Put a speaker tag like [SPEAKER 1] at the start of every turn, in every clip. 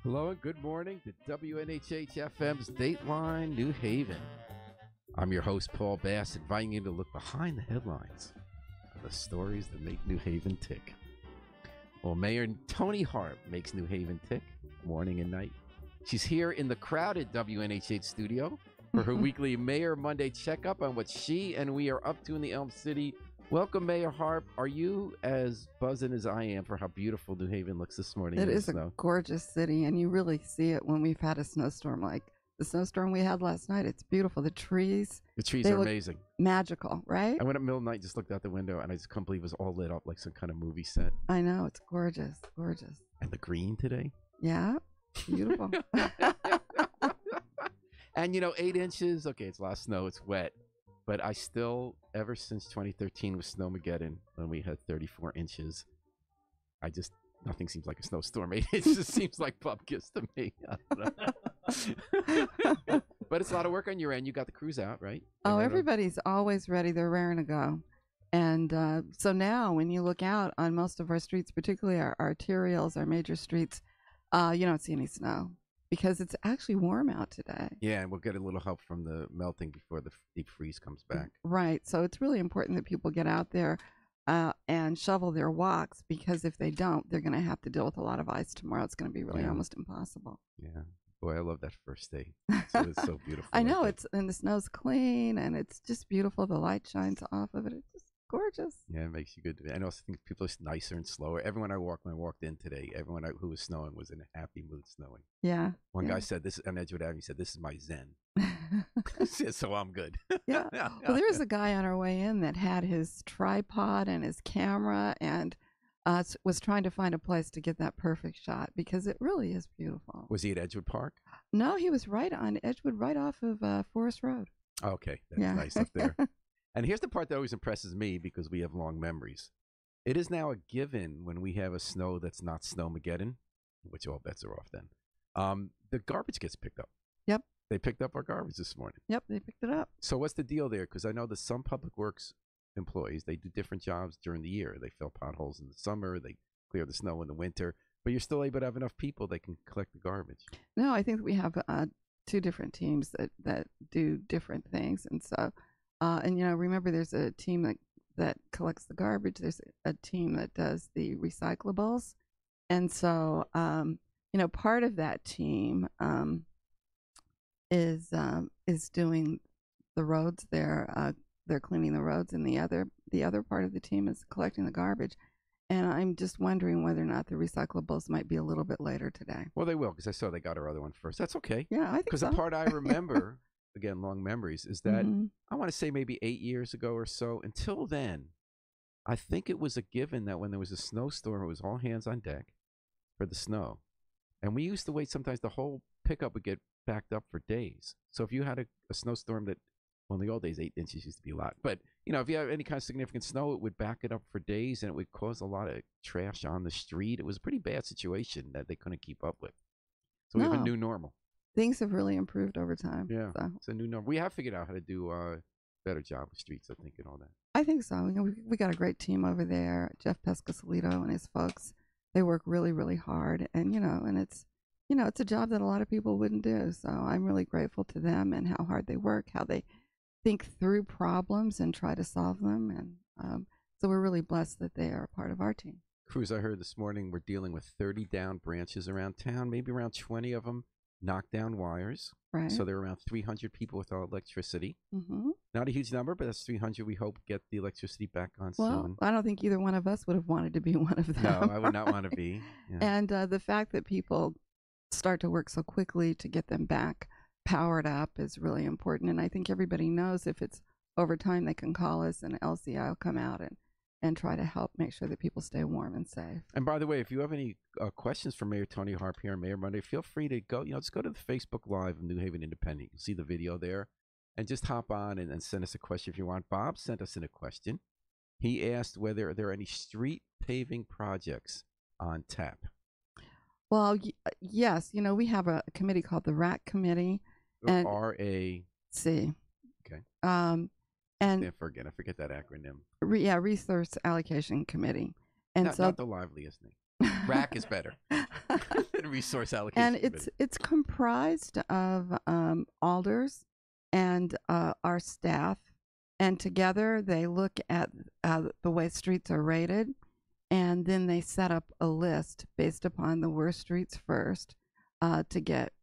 [SPEAKER 1] Hello and good morning to WNHH FM's Dateline New Haven. I'm your host, Paul Bass, inviting you to look behind the headlines of the stories that make New Haven tick. Well, Mayor Toni Harp makes New Haven tick morning and night. She's here in the crowded WNHH studio for her weekly Mayor Monday checkup on what she and we are up to in the Elm City. Welcome, Mayor Harp. Are you as buzzing as I am for how beautiful New Haven looks this morning?
[SPEAKER 2] It is a gorgeous city, and you really see it when we've had a snowstorm like the snowstorm we had last night. It's beautiful. The trees
[SPEAKER 1] are amazing.
[SPEAKER 2] Magical, right?
[SPEAKER 1] I went up middle of the night, just looked out the window, and I just couldn't believe it was all lit up like some kind of movie set.
[SPEAKER 2] I know. It's gorgeous. Gorgeous.
[SPEAKER 1] And the green today?
[SPEAKER 2] Yeah. Beautiful.
[SPEAKER 1] And, 8 inches. Okay, it's a lot of snow. It's wet. But I still, ever since 2013 with Snowmageddon, when we had 34 inches, nothing seems like a snowstorm. 8 inches just seems like bupkis to me. I don't know. But it's a lot of work on your end. You got the crews out, right?
[SPEAKER 2] Everybody's always ready. They're raring to go. And so now when you look out on most of our streets, particularly our arterials, our major streets, you don't see any snow, because it's actually warm out today.
[SPEAKER 1] Yeah, and we'll get a little help from the melting before the deep freeze comes back.
[SPEAKER 2] Right. So it's really important that people get out there and shovel their walks, because if they don't, they're going to have to deal with a lot of ice tomorrow. It's going to be really almost impossible.
[SPEAKER 1] Yeah. Boy, I love that first day. It's so beautiful.
[SPEAKER 2] I know. And the snow's clean, and it's just beautiful. The light shines off of it. It's just gorgeous.
[SPEAKER 1] Yeah, it makes you good. I also think people are nicer and slower. Everyone when I walked in today, everyone who was snowing was in a happy mood snowing.
[SPEAKER 2] Yeah.
[SPEAKER 1] One guy said, this on Edgewood Avenue, he said, "This is my zen." So I'm good.
[SPEAKER 2] Yeah. Well, there was a guy on our way in that had his tripod and his camera and was trying to find a place to get that perfect shot, because it really is beautiful.
[SPEAKER 1] Was he at Edgewood Park?
[SPEAKER 2] No, he was right on Edgewood, right off of Forest Road.
[SPEAKER 1] Okay. That's nice up there. And here's the part that always impresses me, because we have long memories. It is now a given when we have a snow that's not Snowmageddon, which all bets are off then. The garbage gets picked up.
[SPEAKER 2] Yep.
[SPEAKER 1] They picked up our garbage this morning.
[SPEAKER 2] Yep, they picked it up.
[SPEAKER 1] So what's the deal there? Because I know that some public works employees, they do different jobs during the year. They fill potholes in the summer. They clear the snow in the winter. But you're still able to have enough people that can collect the garbage.
[SPEAKER 2] No, I think we have two different teams that do different things. And so, remember, there's a team that collects the garbage. There's a team that does the recyclables. And so, part of that team is doing the roads there. They're cleaning the roads, and the other part of the team is collecting the garbage. And I'm just wondering whether or not the recyclables might be a little bit later today.
[SPEAKER 1] Well, they will, because I saw they got our other one first. That's okay.
[SPEAKER 2] Yeah, I think so.
[SPEAKER 1] Because the part I remember, again, long memories, is that I want to say maybe 8 years ago or so. Until then, I think it was a given that when there was a snowstorm, it was all hands on deck for the snow. And we used to wait. Sometimes the whole pickup would get backed up for days. So if you had a snowstorm that, well, in the old days, 8 inches used to be a lot. But, if you have any kind of significant snow, it would back it up for days, and it would cause a lot of trash on the street. It was a pretty bad situation that they couldn't keep up with. So we have a new normal.
[SPEAKER 2] Things have really improved over time.
[SPEAKER 1] Yeah,
[SPEAKER 2] so.
[SPEAKER 1] It's a new normal. We have figured out how to do a better job with streets, I think, and all that.
[SPEAKER 2] I think so. We got a great team over there. Jeff Pescasolito and his folks, they work really, really hard. And, and it's a job that a lot of people wouldn't do. So I'm really grateful to them and how hard they work, how they think through problems and try to solve them. And so we're really blessed that they are a part of our team.
[SPEAKER 1] Crews, I heard this morning, we're dealing with 30 down branches around town, maybe around 20 of them knocked down wires.
[SPEAKER 2] Right.
[SPEAKER 1] So there are around 300 people without electricity.
[SPEAKER 2] Mm-hmm.
[SPEAKER 1] Not a huge number, but that's 300 we hope get the electricity back on soon.
[SPEAKER 2] Well, I don't think either one of us would have wanted to be one of them.
[SPEAKER 1] No, I would not want to be. Yeah.
[SPEAKER 2] And the fact that people start to work so quickly to get them back powered up is really important. And I think everybody knows if it's over time, they can call us, and LCI will come out and try to help make sure that people stay warm and safe.
[SPEAKER 1] And by the way, if you have any questions for Mayor Toni Harp here on Mayor Monday, feel free to go, just go to the Facebook Live of New Haven Independent. You'll see the video there, and just hop on and send us a question if you want. Bob sent us in a question. He asked whether there are any street paving projects on tap.
[SPEAKER 2] Well, yes. We have a committee called the RAC Committee. And
[SPEAKER 1] RAC. Okay.
[SPEAKER 2] And
[SPEAKER 1] I forget that acronym.
[SPEAKER 2] Resource Allocation Committee. And
[SPEAKER 1] not the liveliest name. RAC is better. Resource allocation
[SPEAKER 2] And
[SPEAKER 1] committee.
[SPEAKER 2] it's comprised of alders and our staff, and together they look at the way streets are rated, and then they set up a list based upon the worst streets first to get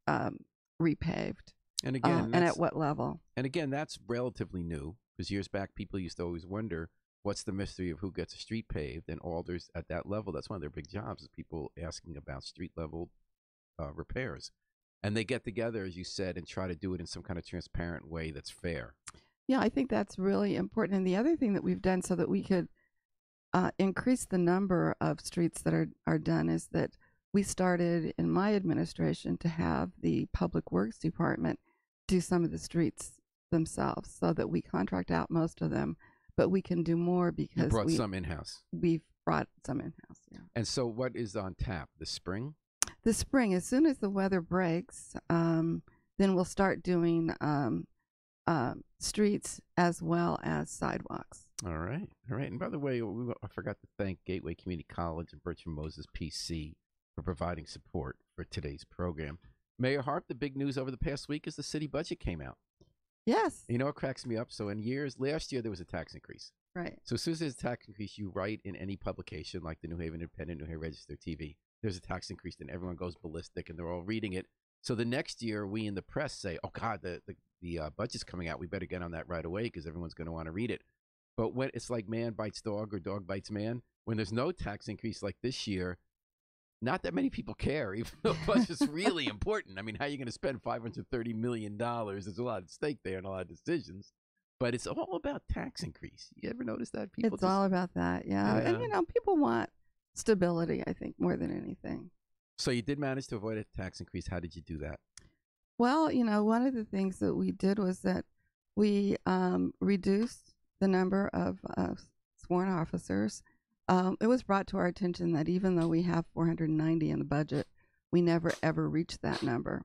[SPEAKER 2] repaved.
[SPEAKER 1] And again,
[SPEAKER 2] and at what level?
[SPEAKER 1] And again, that's relatively new, because years back, people used to always wonder, what's the mystery of who gets a street paved? And alders at that level, that's one of their big jobs, is people asking about street level repairs. And they get together, as you said, and try to do it in some kind of transparent way that's fair.
[SPEAKER 2] Yeah, I think that's really important. And the other thing that we've done so that we could increase the number of streets that are done is that we started in my administration to have the Public Works Department do some of the streets themselves, so that we contract out most of them, but we can do more because
[SPEAKER 1] you brought some in-house.
[SPEAKER 2] We've brought some in-house, yeah.
[SPEAKER 1] And so what is on tap? The spring?
[SPEAKER 2] The spring, as soon as the weather breaks, then we'll start doing streets as well as sidewalks.
[SPEAKER 1] All right. And by the way, I forgot to thank Gateway Community College and Bertram Moses PC for providing support for today's program. Mayor Harp, the big news over the past week is the city budget came out.
[SPEAKER 2] Yes.
[SPEAKER 1] You know what cracks me up? So last year there was a tax increase.
[SPEAKER 2] Right.
[SPEAKER 1] So as soon as there's a tax increase, you write in any publication like the New Haven Independent, New Haven Register TV, there's a tax increase, and everyone goes ballistic and they're all reading it. So the next year we in the press say, oh God, the budget's coming out. We better get on that right away because everyone's going to want to read it. But when it's like man bites dog or dog bites man, when there's no tax increase like this year, not that many people care, even though budget's really important. I mean, how are you going to spend $530 million? There's a lot at stake there and a lot of decisions. But it's all about tax increase. You ever notice that?
[SPEAKER 2] It's all about that, yeah. And, people want stability, I think, more than anything.
[SPEAKER 1] So you did manage to avoid a tax increase. How did you do that?
[SPEAKER 2] Well, one of the things that we did was that we reduced the number of sworn officers. It was brought to our attention that even though we have 490 in the budget, we never, ever reach that number.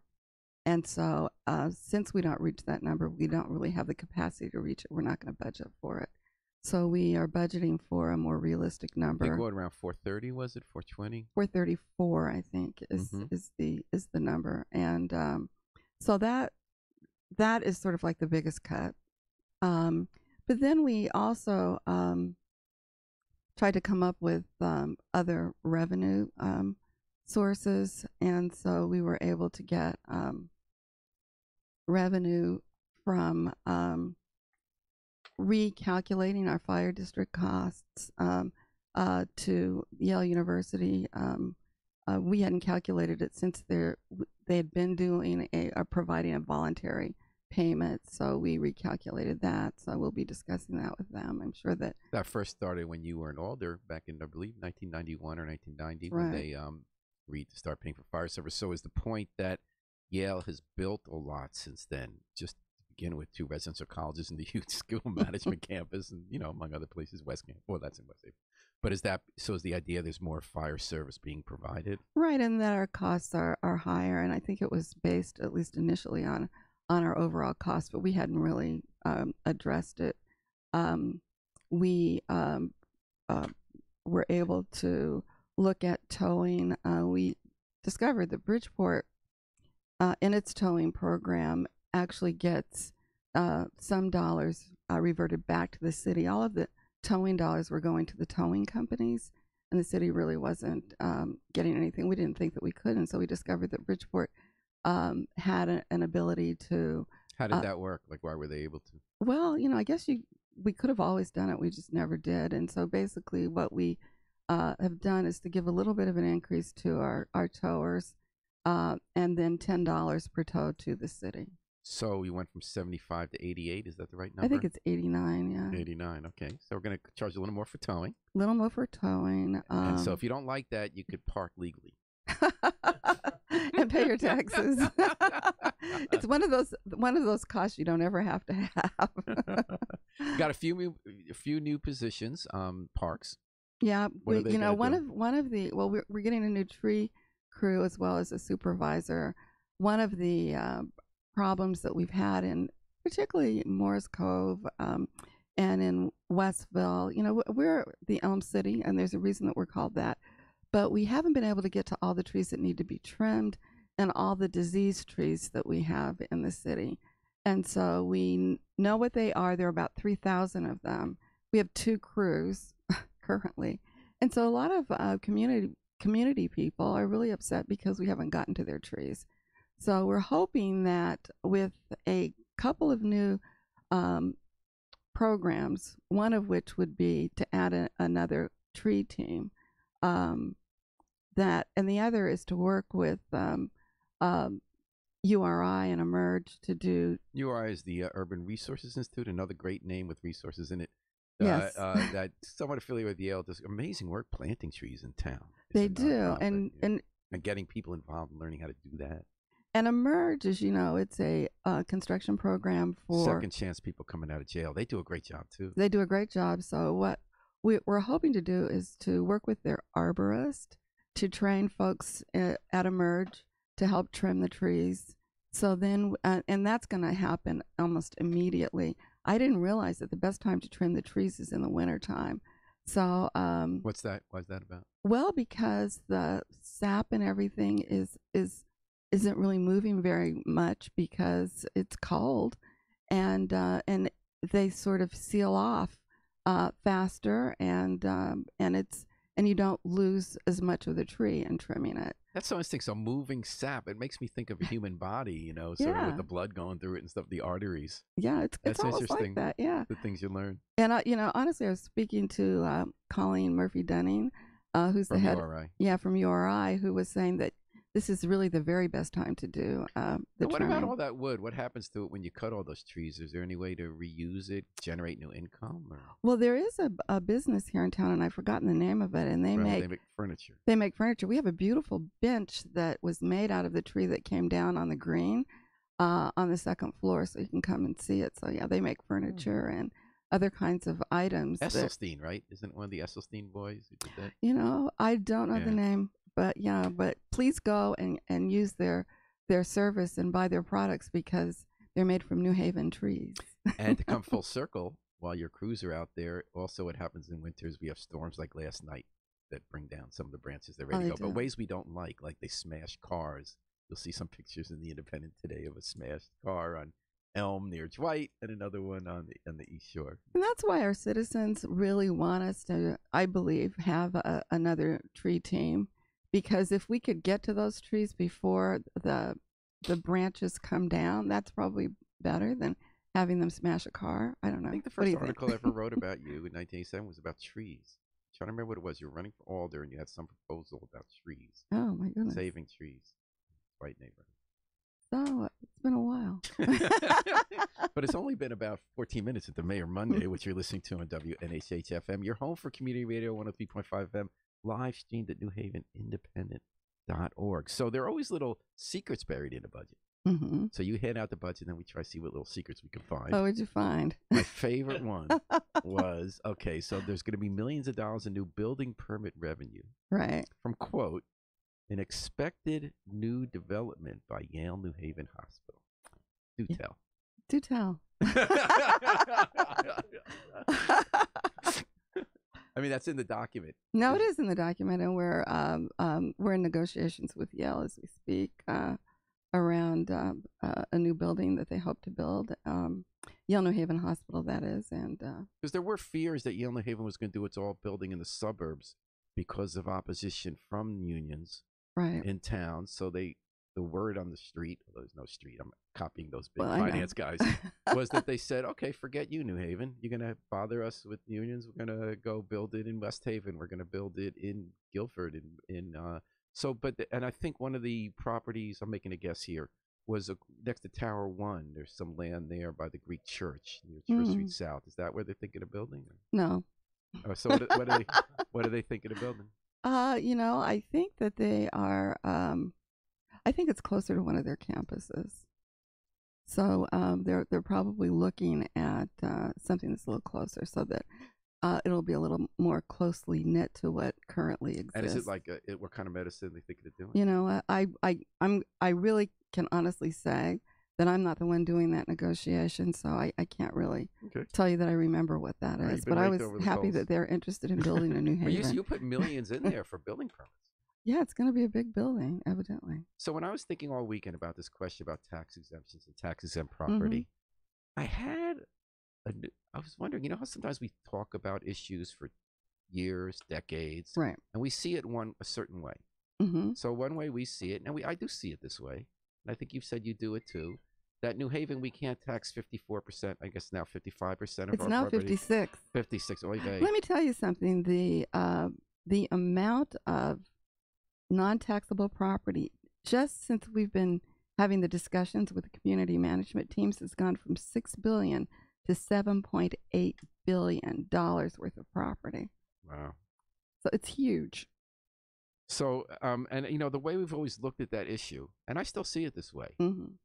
[SPEAKER 2] And so since we don't reach that number, we don't really have the capacity to reach it. We're not going to budget for it. So we are budgeting for a more realistic number.
[SPEAKER 1] I think what, around 430, was it? 420?
[SPEAKER 2] 434, I think, is the number. And so that is sort of like the biggest cut. But then we also tried to come up with other revenue sources, and so we were able to get revenue from recalculating our fire district costs to Yale University. We hadn't calculated it since they had been doing providing a voluntary payment, so we recalculated that. So we'll be discussing that with them. I'm sure that
[SPEAKER 1] first started when you were an alder back in, I believe, 1991 or 1990,
[SPEAKER 2] right,
[SPEAKER 1] when they agreed to start paying for fire service. So is the point that Yale has built a lot since then, just to begin with 2 residential colleges and the youth school management campus, and among other places, West Camp. Well, that's in West Haven. But is the idea there's more fire service being provided? Right, and that our costs are higher, and I think it was based, at least initially, on our overall cost, but we hadn't really addressed it. We were able to look at towing. We discovered that Bridgeport, in its towing program, actually gets some dollars reverted back to the city. All of the towing dollars were going to the towing companies, and the city really wasn't getting anything. We didn't think that we could, and so we discovered that Bridgeport had an ability to. How did that work? Like, why were they able to? Well, I guess we could have always done it. We just never did. And so basically what we have done is to give a little bit of an increase to our towers, and then $10 per tow to the city. So you went from 75 to 88. Is that the right number? I think it's 89, yeah. 89, okay. So we're going to charge a little more for towing. A little more for towing. And so if you don't like that, you could park legally. And pay your taxes. It's one of those costs you don't ever have to have. Got a few new positions, parks. Yeah, we're getting a new tree crew as well as a supervisor. One of the problems that we've had in particularly Morris Cove and in Westville, we're the Elm City, and there's a reason that we're called that.
[SPEAKER 2] but we haven't been able to get to all the trees that need to be trimmed and all the diseased trees that we have in the city. And so we know what they are. There are about 3,000 of them. We have 2 crews currently. And so a lot of community people are really upset because we haven't gotten to their trees. So we're hoping that with a couple of new programs, one of which would be to add another tree team, and the other is to work with URI and Emerge to do.
[SPEAKER 1] URI is the Urban Resources Institute, another great name with resources in it.
[SPEAKER 2] Yes.
[SPEAKER 1] That somewhat affiliated with Yale does amazing work planting trees in town.
[SPEAKER 2] They do, and
[SPEAKER 1] getting people involved and learning how to do that.
[SPEAKER 2] And Emerge, as you know, it's a construction program for
[SPEAKER 1] second chance people coming out of jail. They do a great job too.
[SPEAKER 2] They do a great job. So what we're hoping to do is to work with their arborist to train folks at Emerge to help trim the trees. So then, and that's going to happen almost immediately. I didn't realize that the best time to trim the trees is in the wintertime. So
[SPEAKER 1] what's that? What's that about?
[SPEAKER 2] Well, because the sap and everything isn't really moving very much because it's cold, and they sort of seal off faster, and you don't lose as much of the tree in trimming it.
[SPEAKER 1] That's so interesting. So moving sap, it makes me think of a human body, you know, sort of with the blood going through it and stuff, the arteries.
[SPEAKER 2] Yeah, it's almost
[SPEAKER 1] interesting.
[SPEAKER 2] Like that. Yeah,
[SPEAKER 1] the things you learn.
[SPEAKER 2] And honestly, I was speaking to Colleen Murphy Dunning, who's
[SPEAKER 1] from
[SPEAKER 2] the head,
[SPEAKER 1] URI.
[SPEAKER 2] Yeah, from URI, who was saying that this is really the very best time to do the
[SPEAKER 1] what
[SPEAKER 2] trimming.
[SPEAKER 1] about all that wood? What happens to it when you cut all those trees? Is there any way to reuse it, generate new income? Or?
[SPEAKER 2] Well, there is a business here in town, and I've forgotten the name of it, and they make
[SPEAKER 1] furniture.
[SPEAKER 2] They make furniture. We have a beautiful bench that was made out of the tree that came down on the green on the second floor, so you can come and see it. So, yeah, they make furniture and other kinds of items.
[SPEAKER 1] Esselstyn, right? Isn't one of the Esselstyn boys who did that?
[SPEAKER 2] You know, I don't know the name. But but please go and use their service and buy their products because they're made from New Haven trees.
[SPEAKER 1] And to come full circle, while your crews are out there, also what happens in winters, we have storms like last night that bring down some of the branches they're ready to go. But ways we don't like they smash cars. You'll see some pictures in the Independent today of a smashed car on Elm near Dwight and another one on the East Shore.
[SPEAKER 2] And that's why our citizens really want us to, I believe, have another tree team. Because if we could get to those trees before the branches come down, that's probably better than having them smash a car. I don't know.
[SPEAKER 1] I think the first article I ever wrote about you in 1987 was about trees. I'm trying to remember what it was. You were running for Alder and you had some proposal about trees.
[SPEAKER 2] Oh, my goodness.
[SPEAKER 1] Saving trees. White neighborhood.
[SPEAKER 2] So it's been a while.
[SPEAKER 1] But it's only been about 14 minutes at the Mayor Monday, which you're listening to on WNHH-FM. Your home for Community Radio 103.5 FM. Live streamed at newhavenindependent.org. So there are always little secrets buried in the budget.
[SPEAKER 2] Mm-hmm.
[SPEAKER 1] So you hand out the budget, and then we try to see what little secrets we can find.
[SPEAKER 2] What would you find?
[SPEAKER 1] My favorite one was, so there's going to be millions of dollars in new building permit revenue.
[SPEAKER 2] Right.
[SPEAKER 1] From, quote, an expected new development by Yale New Haven Hospital. Do tell.
[SPEAKER 2] Do tell.
[SPEAKER 1] I mean, that's in the document.
[SPEAKER 2] No, it is in the document, and we're in negotiations with Yale as we speak around a new building that they hope to build. Yale New Haven Hospital, that is, and
[SPEAKER 1] because there were fears that Yale New Haven was going to do its all building in the suburbs because of opposition from unions in town. So the word on the street, although there's no street, I'm copying those big finance guys, was that they said, okay, forget you, New Haven. You're going to bother us with unions. We're going to go build it in West Haven. We're going to build it in Guilford. And I think one of the properties, I'm making a guess here, was next to Tower 1. There's some land there by the Greek church near Church Street South. Is that where they're thinking of building?
[SPEAKER 2] No.
[SPEAKER 1] Oh, so what are they thinking of building?
[SPEAKER 2] I think that they are. I think it's closer to one of their campuses. So they're probably looking at something that's a little closer, so that it'll be a little more closely knit to what currently exists.
[SPEAKER 1] And is it like what kind of medicine they think of doing?
[SPEAKER 2] I really can honestly say that I'm not the one doing that negotiation, so I can't really tell you that I remember what that is. But I was happy that they're interested in building a New Haven.
[SPEAKER 1] Well, you put millions in there for building permits.
[SPEAKER 2] Yeah, it's going to be a big building, evidently.
[SPEAKER 1] So when I was thinking all weekend about this question about tax exemptions and tax exempt property, I was wondering, you know how sometimes we talk about issues for years, decades,
[SPEAKER 2] right?
[SPEAKER 1] And we see it a certain way. So one way we see it, and I do see it this way, and I think you've said you do it too, that New Haven, we can't tax 54%, I guess now 55% of our property.
[SPEAKER 2] It's now 56.
[SPEAKER 1] 56, oy vey.
[SPEAKER 2] Let me tell you something. The amount of non-taxable property, just since we've been having the discussions with the community management teams, has gone from $6 billion to $7.8 billion worth of property.
[SPEAKER 1] Wow.
[SPEAKER 2] So it's huge.
[SPEAKER 1] So, and you know, the way we've always looked at that issue, and I still see it this way,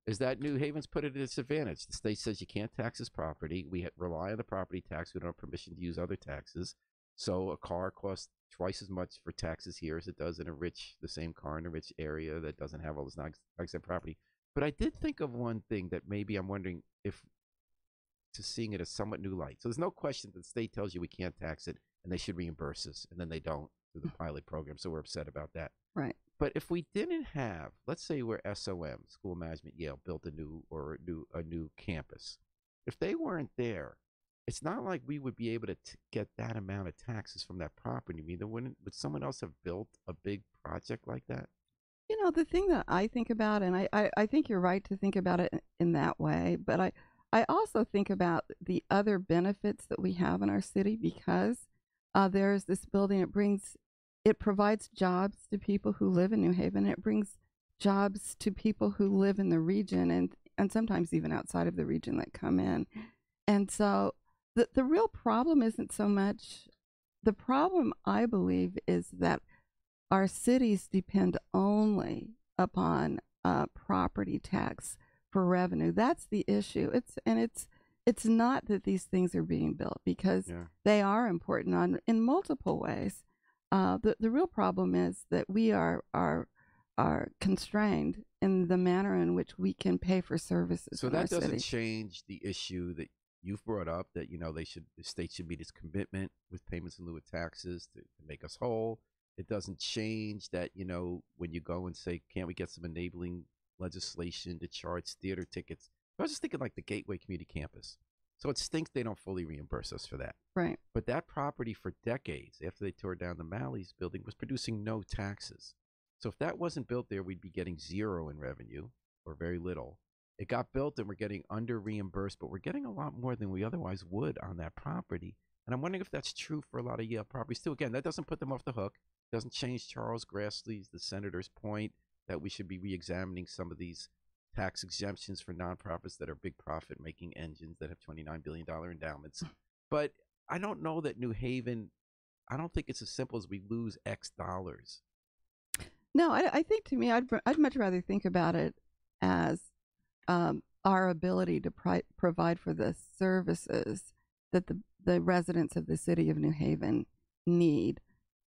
[SPEAKER 1] is that New Haven's put it at a disadvantage. The state says you can't tax this property. We rely on the property tax. We don't have permission to use other taxes. So a car costs twice as much for taxes here as it does in the same car in a rich area that doesn't have all this non-exempt property. But I did think of one thing that maybe I'm wondering if, to seeing it as somewhat new light. So there's no question that the state tells you we can't tax it and they should reimburse us, and then they don't through the pilot program, so we're upset about that.
[SPEAKER 2] Right.
[SPEAKER 1] But if we didn't have, let's say we're SOM, School Management Yale, built a new campus. If they weren't there, it's not like we would be able to get that amount of taxes from that property. I mean, would someone else have built a big project like that?
[SPEAKER 2] You know, the thing that I think about, and I think you're right to think about it in that way, but I also think about the other benefits that we have in our city because there's this building. It provides jobs to people who live in New Haven. It brings jobs to people who live in the region and sometimes even outside of the region that come in. And so the real problem isn't so much, the problem I believe is that our cities depend only upon property tax for revenue. That's the issue. It's not that these things are being built because they are important in multiple ways. The real problem is that we are constrained in the manner in which we can pay for services.
[SPEAKER 1] So that doesn't change the issue that you've brought up, that the state should meet its commitment with payments in lieu of taxes to make us whole. It doesn't change that when you go and say, can't we get some enabling legislation to charge theater tickets? I was just thinking like the Gateway Community Campus. So it stinks they don't fully reimburse us for that.
[SPEAKER 2] Right.
[SPEAKER 1] But that property for decades, after they tore down the Malleys building, was producing no taxes. So if that wasn't built there, we'd be getting zero in revenue or very little. It got built and we're getting under reimbursed, but we're getting a lot more than we otherwise would on that property. And I'm wondering if that's true for a lot of Yale properties too. Again, that doesn't put them off the hook. Doesn't change Charles Grassley's, the senator's point that we should be re-examining some of these tax exemptions for nonprofits that are big profit-making engines that have $29 billion endowments. But I don't know that New Haven, I don't think it's as simple as we lose X dollars.
[SPEAKER 2] No, I think to me, I'd much rather think about it as our ability to provide for the services that the residents of the city of New Haven need,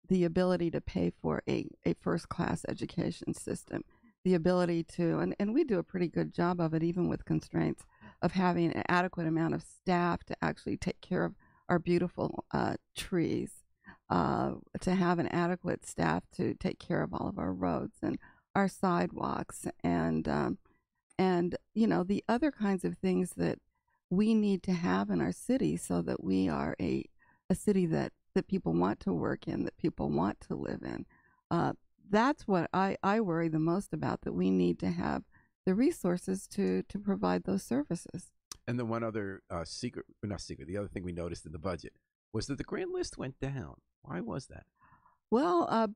[SPEAKER 2] the ability to pay for a first-class education system, the ability to, and we do a pretty good job of it, even with constraints, of having an adequate amount of staff to actually take care of our beautiful trees, to have an adequate staff to take care of all of our roads and our sidewalks, and the other kinds of things that we need to have in our city so that we are a city that people want to work in, that people want to live in. That's what I worry the most about, that we need to have the resources to provide those services.
[SPEAKER 1] And the one other the other thing we noticed in the budget was that the grant list went down. Why was that?
[SPEAKER 2] Well,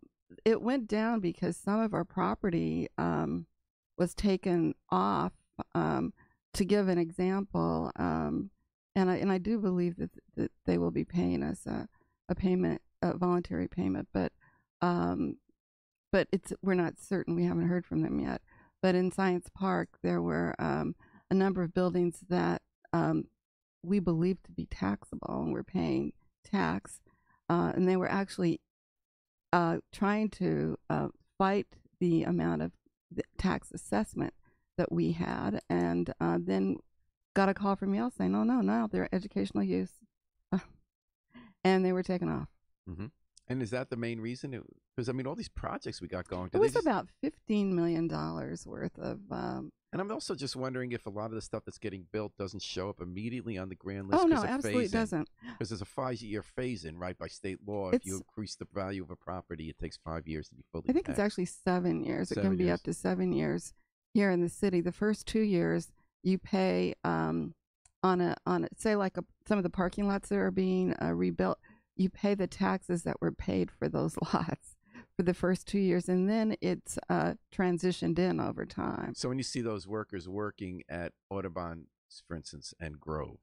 [SPEAKER 2] it went down because some of our property was taken off. To give an example, and I do believe that they will be paying us a payment, a voluntary payment, but we're not certain. We haven't heard from them yet. But in Science Park, there were a number of buildings that we believed to be taxable, and we're paying tax, and they were actually trying to fight the amount of the tax assessment that we had, and then got a call from Yale saying, no, they're educational use. And they were taken off.
[SPEAKER 1] Mm-hmm. And is that the main reason? Because, I mean, all these projects we got going.
[SPEAKER 2] It was about $15 million worth of...
[SPEAKER 1] and I'm also just wondering if a lot of the stuff that's getting built doesn't show up immediately on the grand list.
[SPEAKER 2] Oh, no, absolutely it doesn't.
[SPEAKER 1] Because there's a 5-year phase-in, right, by state law. If you increase the value of a property, it takes 5 years to be fully
[SPEAKER 2] I think
[SPEAKER 1] taxed.
[SPEAKER 2] it's actually 7 years. It can be up to 7 years here in the city. The first 2 years, you pay on say, like some of the parking lots that are being rebuilt, you pay the taxes that were paid for those lots for the first 2 years, and then it's transitioned in over time.
[SPEAKER 1] So when you see those workers working at Audubon, for instance, and Grove,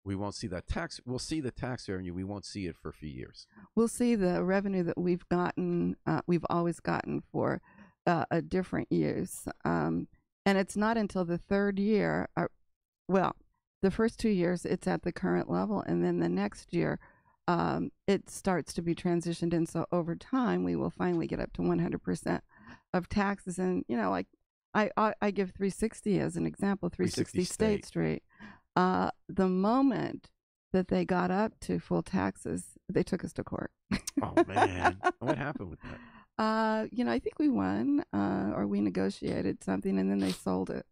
[SPEAKER 1] we won't see that tax. We'll see the tax revenue. We won't see it for a few years.
[SPEAKER 2] We'll see the revenue that we've gotten, we've always gotten for a different use. And it's not until the third year, the first 2 years, it's at the current level, and then the next year, it starts to be transitioned in. So over time, we will finally get up to 100% of taxes. And, like I give 360 as an example, 360 State Street. The moment that they got up to full taxes, they took us to court.
[SPEAKER 1] Oh, man. What happened with that?
[SPEAKER 2] I think we won, or we negotiated something, and then they sold it.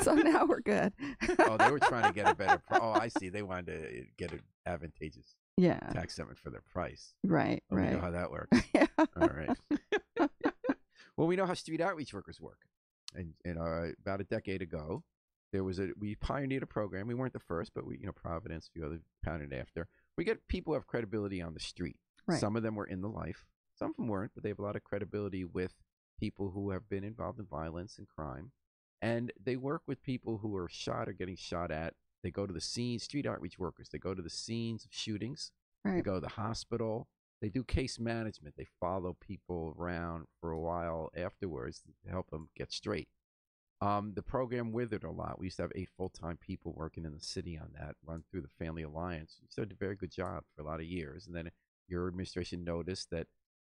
[SPEAKER 2] So now we're good.
[SPEAKER 1] Oh, they were trying to get a better price. Oh, I see. They wanted to get an advantageous tax settlement for their price.
[SPEAKER 2] Right, right.
[SPEAKER 1] We know how that works.
[SPEAKER 2] Yeah.
[SPEAKER 1] All right. Well, we know how street outreach workers work. And about a decade ago, we pioneered a program. We weren't the first, but Providence, a few others pioneered after. We get people who have credibility on the street.
[SPEAKER 2] Right.
[SPEAKER 1] Some of them were in the life. Some of them weren't, but they have a lot of credibility with people who have been involved in violence and crime. And they work with people who are shot or getting shot at. They go to the scenes, street outreach workers. They go to the scenes of shootings.
[SPEAKER 2] Right.
[SPEAKER 1] They go to the hospital. They do case management. They follow people around for a while afterwards to help them get straight. The program withered a lot. We used to have 8 full-time people working in the city on that, run through the Family Alliance. We did a very good job for a lot of years. And then your administration noticed that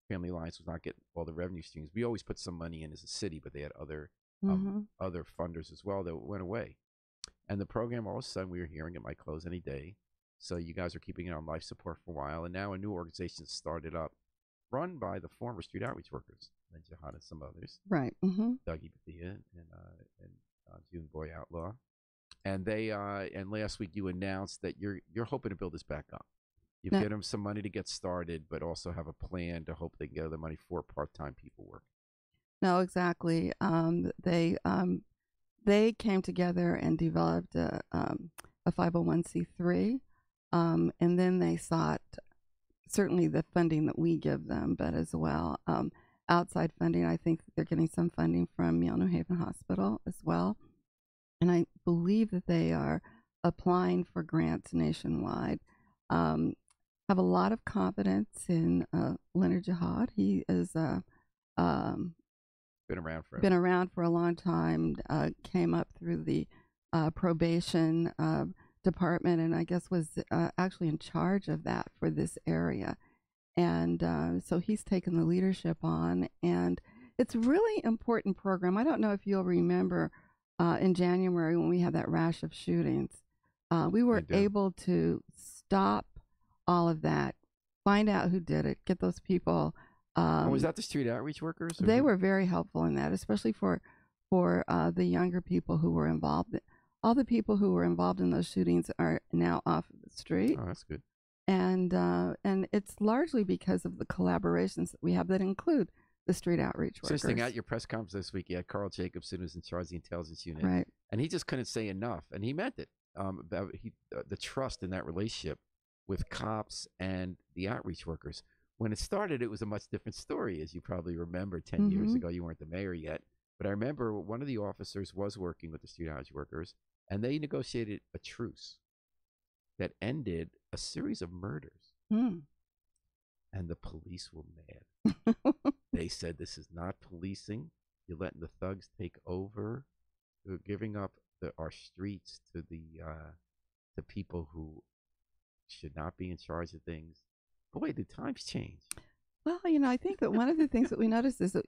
[SPEAKER 1] Family Alliance was not getting all the revenue streams. We always put some money in as a city, but they had other funders as well that went away. And the program, all of a sudden, we were hearing it might close any day. So you guys are keeping it on life support for a while. And now a new organization started up, run by the former street outreach workers, and Jihad and some others.
[SPEAKER 2] Right. Mm-hmm.
[SPEAKER 1] Dougie Bethia and June Boy Outlaw. And they and last week you announced that you're hoping to build this back up. You've given them some money to get started, but also have a plan to hope they can get other money for part-time people work.
[SPEAKER 2] No, exactly. They came together and developed a 501c3, and then they sought certainly the funding that we give them, but as well outside funding. I think they're getting some funding from Yale New Haven Hospital as well, and I believe that they are applying for grants nationwide. Have a lot of confidence in Leonard Jihad. He is been around for a long time. Came up through the probation department, and I guess was actually in charge of that for this area. And so he's taken the leadership on, and it's a really important program. I don't know if you'll remember in January when we had that rash of shootings. We were able to stop all of that, find out who did it, get those people.
[SPEAKER 1] Was that the street outreach workers?
[SPEAKER 2] They were very helpful in that, especially for the younger people who were involved. All the people who were involved in those shootings are now off of the street.
[SPEAKER 1] Oh, that's good.
[SPEAKER 2] And it's largely because of the collaborations that we have that include the street outreach workers.
[SPEAKER 1] So interesting, at your press conference this week, you had Carl Jacobson, who's in charge of the intelligence unit.
[SPEAKER 2] Right.
[SPEAKER 1] And he just couldn't say enough, and he meant it, about the trust in that relationship with cops and the outreach workers. When it started, it was a much different story, as you probably remember 10 years ago. You weren't the mayor yet. But I remember one of the officers was working with the street outreach workers, and they negotiated a truce that ended a series of murders. And the police were mad. They said, this is not policing. You're letting the thugs take over. You're giving up our streets to the people who should not be in charge of things. Boy, the times change.
[SPEAKER 2] Well, I think that one of the things that we notice is that,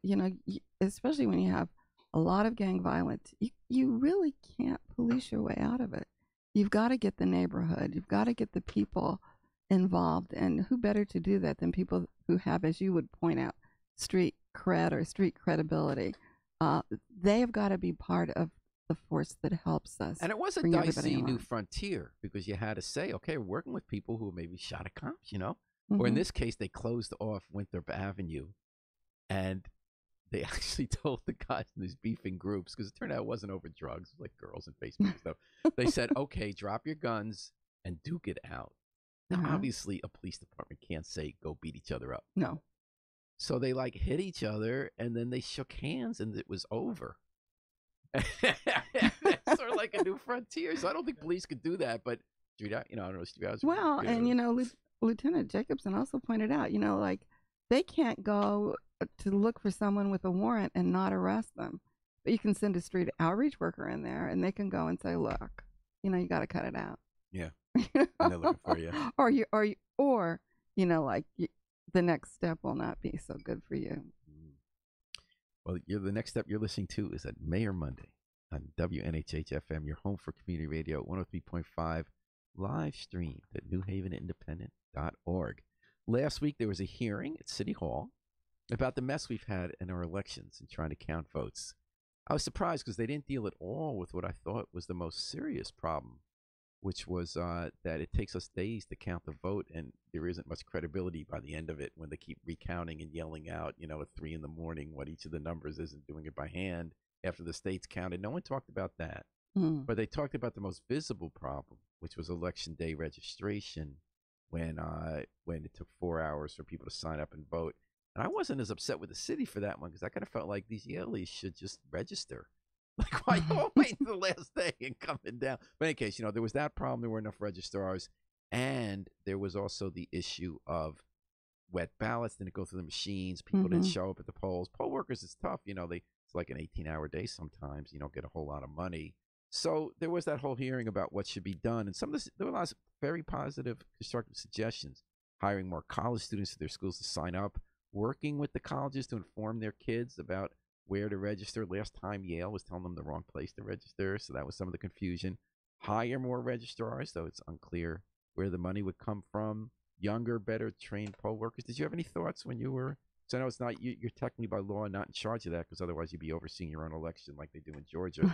[SPEAKER 2] especially when you have a lot of gang violence, you really can't police your way out of it. You've got to get the neighborhood. You've got to get the people involved. And who better to do that than people who have, as you would point out, street cred or street credibility. They have got to be part of the force that helps us.
[SPEAKER 1] And it was a dicey new frontier because you had to say, okay, we're working with people who maybe shot at cops, you know? Or in this case, they closed off Winthrop Avenue. And they actually told the guys in these beefing groups, because it turned out it wasn't over drugs, like girls and Facebook and stuff. They said, okay, drop your guns and duke it out. Now, obviously, a police department can't say, go beat each other up.
[SPEAKER 2] No.
[SPEAKER 1] So they like hit each other and then they shook hands and it was over. It's sort of like a new frontier. So I don't think police could do that, but you know, I don't know.
[SPEAKER 2] Well, and you know, Lieutenant Jacobson also pointed out, you know, like they can't go to look for someone with a warrant and not arrest them. But you can send a street outreach worker in there and they can go and say, look, you know, you got to cut it out.
[SPEAKER 1] Yeah. And they're looking for you.
[SPEAKER 2] Or you know, like the next step will not be so good for you.
[SPEAKER 1] Well, the next step you're listening to is at Mayor Monday on WNHH FM, your home for community radio, 103.5, live streamed at newhavenindependent.org. Last week, there was a hearing at City Hall about the mess we've had in our elections and trying to count votes. I was surprised because they didn't deal at all with what I thought was the most serious problem, which was that it takes us days to count the vote, and there isn't much credibility by the end of it when they keep recounting and yelling out, you know, at 3 a.m. what each of the numbers is and doing it by hand after the state's counted. No one talked about that. But they talked about the most visible problem, which was election day registration when it took 4 hours for people to sign up and vote. And I wasn't as upset with the city for that one because I kind of felt like these Yaleys should just register. Like, why you all wait the last day and coming down? But in any case, you know, there was that problem. There weren't enough registrars. And there was also the issue of wet ballots didn't go through the machines. People didn't show up at the polls. Poll workers, it's tough. You know, it's like an 18-hour day sometimes. You don't get a whole lot of money. So there was that whole hearing about what should be done. And there were lots of very positive, constructive suggestions. Hiring more college students to their schools to sign up. Working with the colleges to inform their kids about where to register. Last time Yale was telling them the wrong place to register, so that was some of the confusion. Hire more registrars, though it's unclear where the money would come from. Younger, better trained poll workers. Did you have any thoughts when you were? So I know it's not you're technically by law not in charge of that because otherwise you'd be overseeing your own election like they do in Georgia.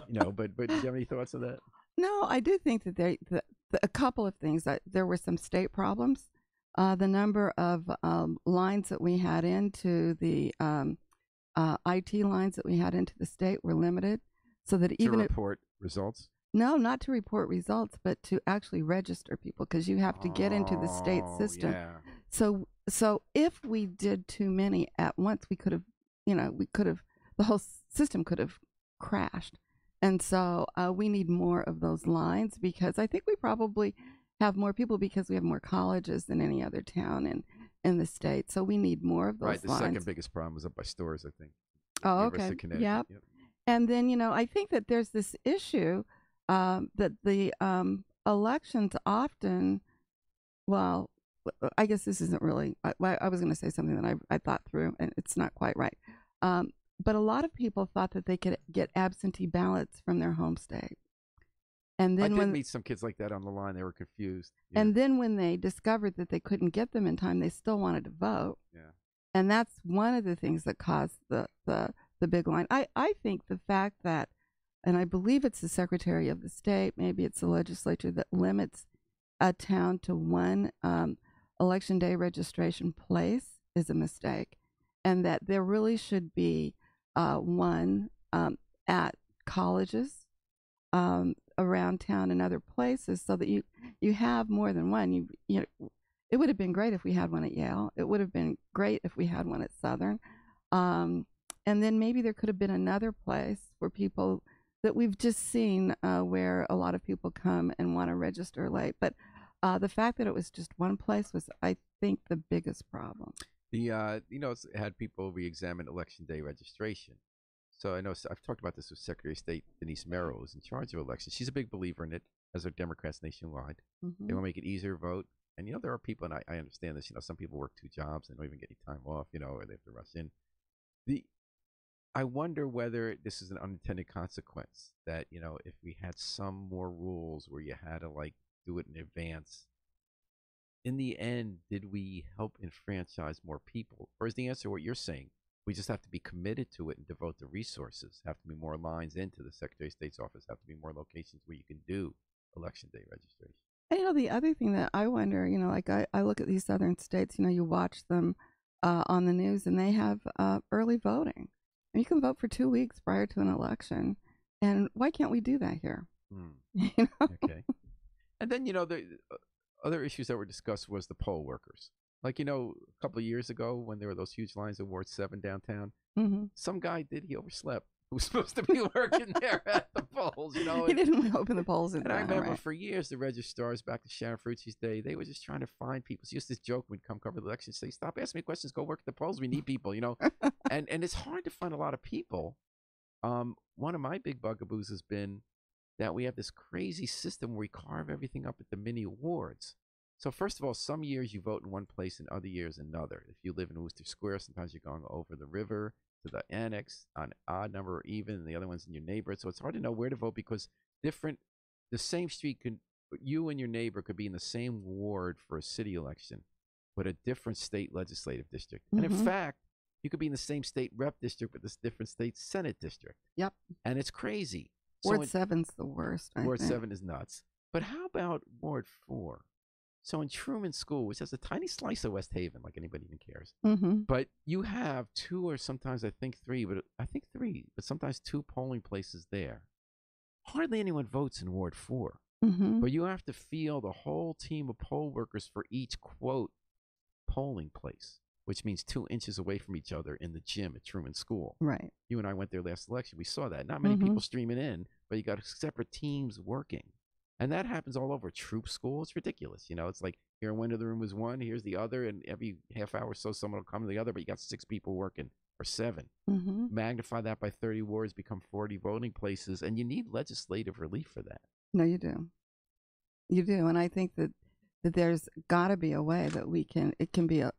[SPEAKER 1] You know, but did you have any thoughts on that?
[SPEAKER 2] No, I do think that a couple of things. That there were some state problems. The number of lines that we had into the IT lines that we had into the state were limited, so that even
[SPEAKER 1] to report results.
[SPEAKER 2] No, not to report results, but to actually register people because you have to get into the state system.
[SPEAKER 1] Yeah.
[SPEAKER 2] So if we did too many at once, we could have, the whole system could have crashed. And so we need more of those lines because I think we probably have more people because we have more colleges than any other town in the state. So we need more of those lines.
[SPEAKER 1] Right. The second biggest problem was up by Storrs, I think.
[SPEAKER 2] Oh, okay. Yep. And then, I think that there's this issue that the elections often, well, I guess this isn't really, I was going to say something that I thought through, and it's not quite right. But a lot of people thought that they could get absentee ballots from their home state. And then
[SPEAKER 1] I did meet some kids like that on the line. They were confused.
[SPEAKER 2] Yeah. And then when they discovered that they couldn't get them in time, they still wanted to vote.
[SPEAKER 1] Yeah.
[SPEAKER 2] And that's one of the things that caused the big line. I think the fact that, and I believe it's the Secretary of the State, maybe it's the legislature that limits a town to one election day registration place is a mistake. And that there really should be one at colleges, around town and other places so that you have more than one. It would have been great if we had one at Yale. It would have been great if we had one at Southern. And then maybe there could have been another place for people that we've just seen where a lot of people come and want to register late. But the fact that it was just one place was, I think, the biggest problem.
[SPEAKER 1] It's had people re-examine election day registration. So I know I've talked about this with Secretary of State Denise Merrill, who's in charge of elections. She's a big believer in it, as are Democrats nationwide. Mm-hmm. They want to make it easier to vote. And, there are people, and I understand this, some people work 2 jobs and don't even get any time off, or they have to rush in. I wonder whether this is an unintended consequence that, you know, if we had some more rules where you had to like do it in advance, in the end, did we help enfranchise more people? Or is the answer what you're saying? We just have to be committed to it and devote the resources. Have to be more lines into the Secretary of State's office. Have to be more locations where you can do election day registration.
[SPEAKER 2] And, you know, the other thing that I wonder, you know, like I look at these southern states, you know, you watch them on the news and they have early voting. And you can vote for 2 weeks prior to an election. And why can't we do that here?
[SPEAKER 1] You know? Okay. And then, you know, the other issues that were discussed was the poll workers. Like, you know, a couple of years ago when there were those huge lines in Ward 7 downtown, some guy he overslept. Who was supposed to be working there at the polls, you know.
[SPEAKER 2] He didn't open the polls.
[SPEAKER 1] And I remember for years the registrars back to Sharon Ferrucci's day, they were just trying to find people. So used this joke when we'd come cover the election, say, "Stop asking me questions, go work at the polls. We need people," you know. and it's hard to find a lot of people. One of my big bugaboos has been that we have this crazy system where we carve everything up at the mini wards. So first of all, some years you vote in one place and other years another. If you live in Worcester Square, sometimes you're going over the river to the annex on an odd number or even, and the other one's in your neighborhood. So it's hard to know where to vote because the same street you and your neighbor could be in the same ward for a city election, but a different state legislative district. And in fact, you could be in the same state rep district, but this different state Senate district.
[SPEAKER 2] Yep.
[SPEAKER 1] And it's crazy.
[SPEAKER 2] Ward 7's the worst.
[SPEAKER 1] Ward 7 is nuts. But how about Ward 4? So in Truman School, which has a tiny slice of West Haven, like anybody even cares, but you have 2 or sometimes I think 3, but sometimes 2 polling places there. Hardly anyone votes in Ward 4, but you have to field the whole team of poll workers for each, quote, polling place, which means 2 inches away from each other in the gym at Truman School.
[SPEAKER 2] Right.
[SPEAKER 1] You and I went there last election. We saw that. Not many people streaming in, but you got separate teams working. And that happens all over. Troop school, it's ridiculous. You know, it's like here in one of the room is one, here's the other, and every half hour or so someone will come to the other, but you got 6 people working, or 7. Magnify that by 30 wards, become 40 voting places, and you need legislative relief for that.
[SPEAKER 2] No, you do. You do. And I think that there's got to be a way that it can be a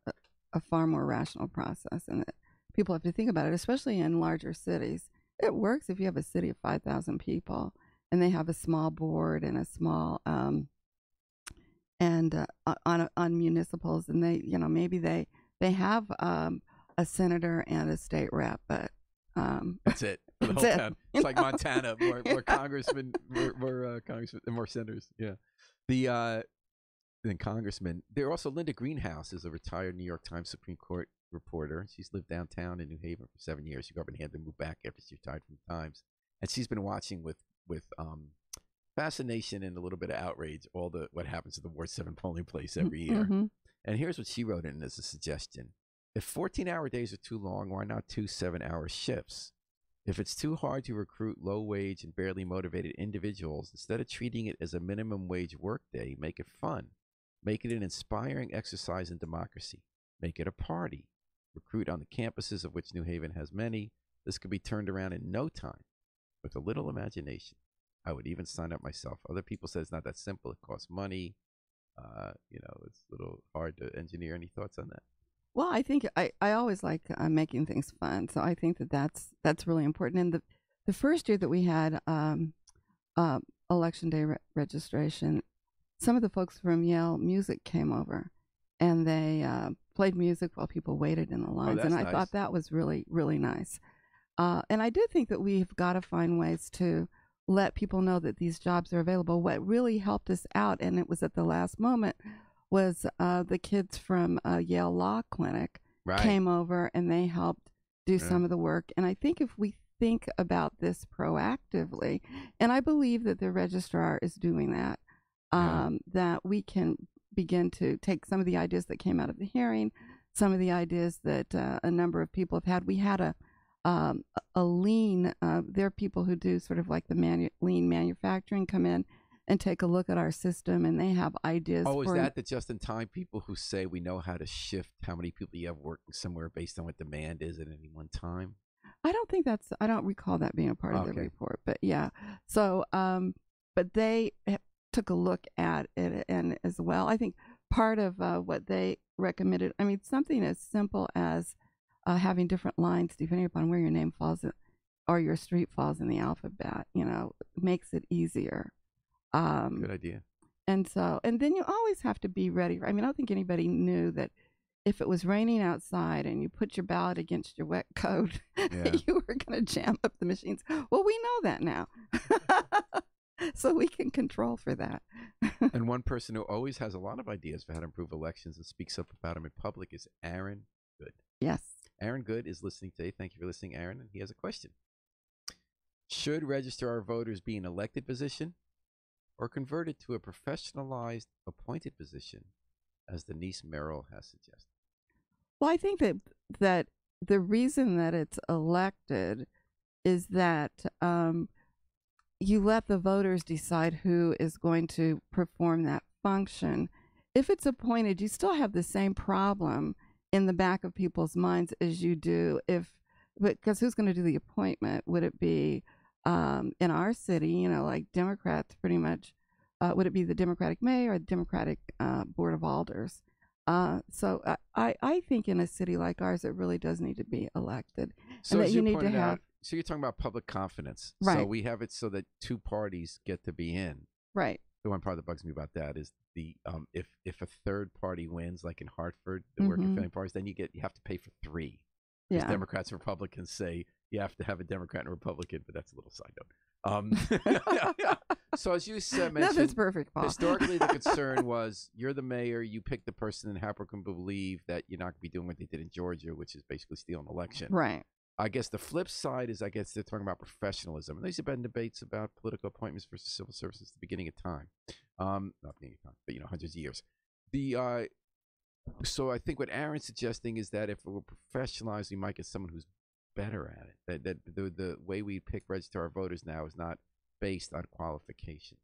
[SPEAKER 2] far more rational process, and that people have to think about it, especially in larger cities. It works if you have a city of 5,000 people. And they have a small board and a small on municipals, and they, you know, maybe they have a senator and a state rep, but
[SPEAKER 1] that's it. For the whole town. It's like Montana, more congressmen, more congressmen, and more senators. Yeah, then congressmen. There also Linda Greenhouse is a retired New York Times Supreme Court reporter. She's lived downtown in New Haven for 7 years. She grew up in Hampton, moved back after she retired from the Times, and she's been watching with fascination and a little bit of outrage what happens at the Ward 7 polling place every year. And here's what she wrote in as a suggestion. If 14-hour days are too long, why not 2 7-hour shifts? If it's too hard to recruit low-wage and barely motivated individuals, instead of treating it as a minimum wage workday, make it fun. Make it an inspiring exercise in democracy. Make it a party. Recruit on the campuses, of which New Haven has many. This could be turned around in no time. With a little imagination, I would even sign up myself. Other people say it's not that simple. It costs money. You know, it's a little hard to engineer. Any thoughts on that?
[SPEAKER 2] Well, I think I always like making things fun. So I think that's really important. And the first year that we had election day registration, some of the folks from Yale Music came over, and they played music while people waited in the lines. And I thought that was really, really nice. And I do think that we've got to find ways to let people know that these jobs are available. What really helped us out, and it was at the last moment, was the kids from Yale Law Clinic came over, and they helped do some of the work. And I think if we think about this proactively, and I believe that the registrar is doing that, that we can begin to take some of the ideas that came out of the hearing, some of the ideas that a number of people have had. We had a lean, there are people who do sort of like the lean manufacturing come in and take a look at our system, and they have ideas.
[SPEAKER 1] Oh, is that the just-in-time people who say we know how to shift how many people you have working somewhere based on what demand is at any one time?
[SPEAKER 2] I don't recall that being a part of the report, but yeah. So, but they took a look at it, and as well, I think part of what they recommended, I mean, something as simple as having different lines depending upon where your name falls in, or your street falls in the alphabet, makes it easier.
[SPEAKER 1] Good idea.
[SPEAKER 2] And then you always have to be ready. I mean, I don't think anybody knew that if it was raining outside and you put your ballot against your wet coat, you were going to jam up the machines. Well, we know that now. So we can control for that.
[SPEAKER 1] And one person who always has a lot of ideas for how to improve elections and speaks up about them in public is Aaron Good.
[SPEAKER 2] Yes.
[SPEAKER 1] Aaron Good is listening today. Thank you for listening, Aaron. And he has a question. Should registrar voters be an elected position or converted to a professionalized appointed position, as Denise Merrill has suggested?
[SPEAKER 2] Well, I think that the reason that it's elected is that you let the voters decide who is going to perform that function. If it's appointed, you still have the same problem in the back of people's minds as you do because who's going to do the appointment? Would it be in our city, like Democrats pretty much, would it be the Democratic mayor or the Democratic Board of Alders? So I think in a city like ours, it really does need to be elected.
[SPEAKER 1] So
[SPEAKER 2] and that you need to have.
[SPEAKER 1] So you're talking about public confidence.
[SPEAKER 2] Right.
[SPEAKER 1] So we have it so that two parties get to be in.
[SPEAKER 2] Right.
[SPEAKER 1] The one part that bugs me about that is the if a third party wins, like in Hartford, the working family parties, then you have to pay for three. Because Democrats and Republicans say you have to have a Democrat and a Republican, but that's a little side note. So as you said, mentioned,
[SPEAKER 2] that's perfect, Paul.
[SPEAKER 1] Historically, the concern was you're the mayor, you pick the person, and how can believe that you're not going to be doing what they did in Georgia, which is basically steal an election.
[SPEAKER 2] Right.
[SPEAKER 1] I guess the flip side is, they're talking about professionalism. And these have been debates about political appointments versus civil service since the beginning of time. Not beginning of time, but, hundreds of years. So I think what Aaron's suggesting is that if it were professionalized, we might get someone who's better at it. That the way we pick registrar voters now is not based on qualifications.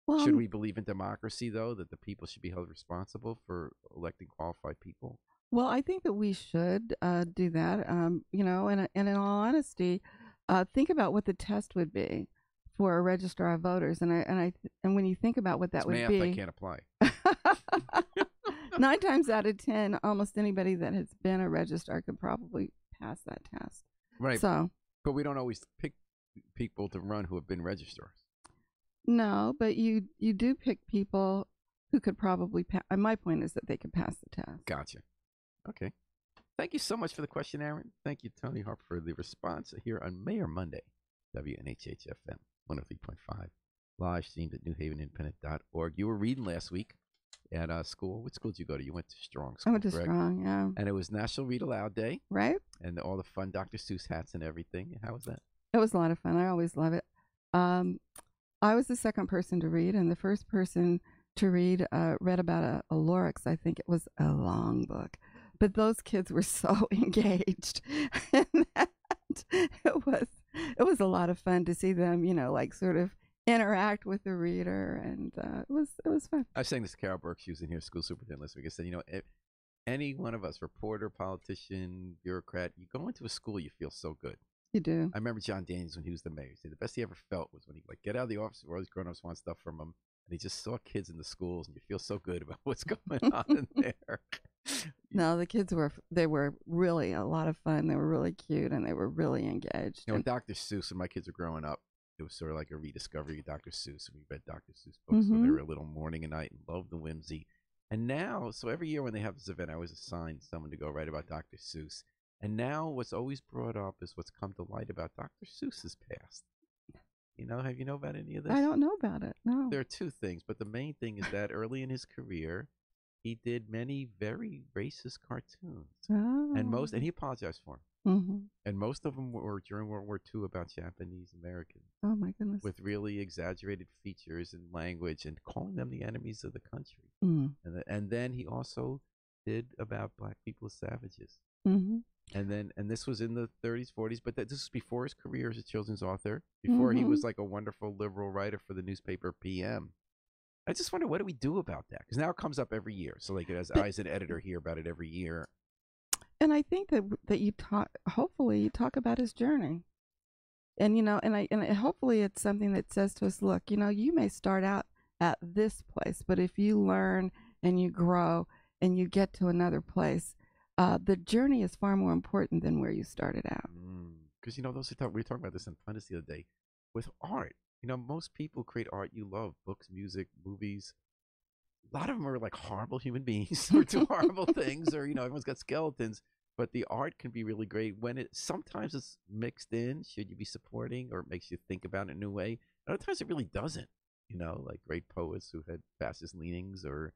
[SPEAKER 1] Well, should we believe in democracy, though, that the people should be held responsible for electing qualified people?
[SPEAKER 2] Well, I think that we should do that. And in all honesty, think about what the test would be for a registrar of voters, and when you think about what that would
[SPEAKER 1] math
[SPEAKER 2] be,
[SPEAKER 1] I can't apply.
[SPEAKER 2] 9 times out of 10, almost anybody that has been a registrar could probably pass that test.
[SPEAKER 1] Right.
[SPEAKER 2] So,
[SPEAKER 1] but we don't always pick people to run who have been registrars.
[SPEAKER 2] No, but you do pick people who could probably pass. My point is that they could pass the test.
[SPEAKER 1] Gotcha. Okay. Thank you so much for the question, Aaron. Thank you, Tony Harper, for the response here on Mayor Monday, WNHH-FM 103.5, live streamed at newhavenindependent.org. You were reading last week at school. What school did you go to? You went to Strong School,
[SPEAKER 2] I went to Strong, yeah.
[SPEAKER 1] And it was National Read Aloud Day.
[SPEAKER 2] Right.
[SPEAKER 1] And all the fun Dr. Seuss hats and everything. How was that?
[SPEAKER 2] It was a lot of fun. I always love it. I was the second person to read, and the first person to read read about a Lorax. I think it was a long book. But those kids were so engaged, and that it was a lot of fun to see them, sort of interact with the reader, and it was fun.
[SPEAKER 1] I was saying this to Carol Burke. She was in here, school superintendent last week. I said, if any one of us, reporter, politician, bureaucrat, you go into a school, you feel so good.
[SPEAKER 2] You do.
[SPEAKER 1] I remember John Daniels when he was the mayor. He said the best he ever felt was when he get out of the office where all these grown-ups want stuff from him, and he just saw kids in the schools, and you feel so good about what's going on in there.
[SPEAKER 2] No, the kids were really a lot of fun. They were really cute, and they were really engaged.
[SPEAKER 1] When Dr. Seuss, when my kids were growing up, it was sort of like a rediscovery of Dr. Seuss, and we read Dr. Seuss books when they were a little morning and night and loved the whimsy. And now, so every year when they have this event, I always assign someone to go write about Dr. Seuss. And now what's always brought up is what's come to light about Dr. Seuss's past. Have you know about any of this?
[SPEAKER 2] I don't know about it, no.
[SPEAKER 1] There are two things, but the main thing is that early in his career, he did many very racist cartoons.
[SPEAKER 2] Oh.
[SPEAKER 1] And he apologized for them. And most of them were during World War II about Japanese Americans.
[SPEAKER 2] Oh, my goodness.
[SPEAKER 1] With really exaggerated features and language and calling them the enemies of the country. And then he also did about black people as savages. And this was in the 30s, 40s, but this was before his career as a children's author, before he was like a wonderful liberal writer for the newspaper PM. I just wonder, what do we do about that? Because now it comes up every year. So as I, as an editor, hear about it every year.
[SPEAKER 2] And I think that you hopefully you talk about his journey. And, hopefully it's something that says to us, look, you may start out at this place, but if you learn and you grow and you get to another place, the journey is far more important than where you started out.
[SPEAKER 1] Because, you know, we were talking about this in Funness the other day with art. You know, most people create art you love, books, music, movies. A lot of them are like horrible human beings or do horrible things, or, you know, everyone's got skeletons. But the art can be really great when sometimes it's mixed in. Should you be supporting, or it makes you think about it in a new way? Other times it really doesn't. You know, like great poets who had fascist leanings, or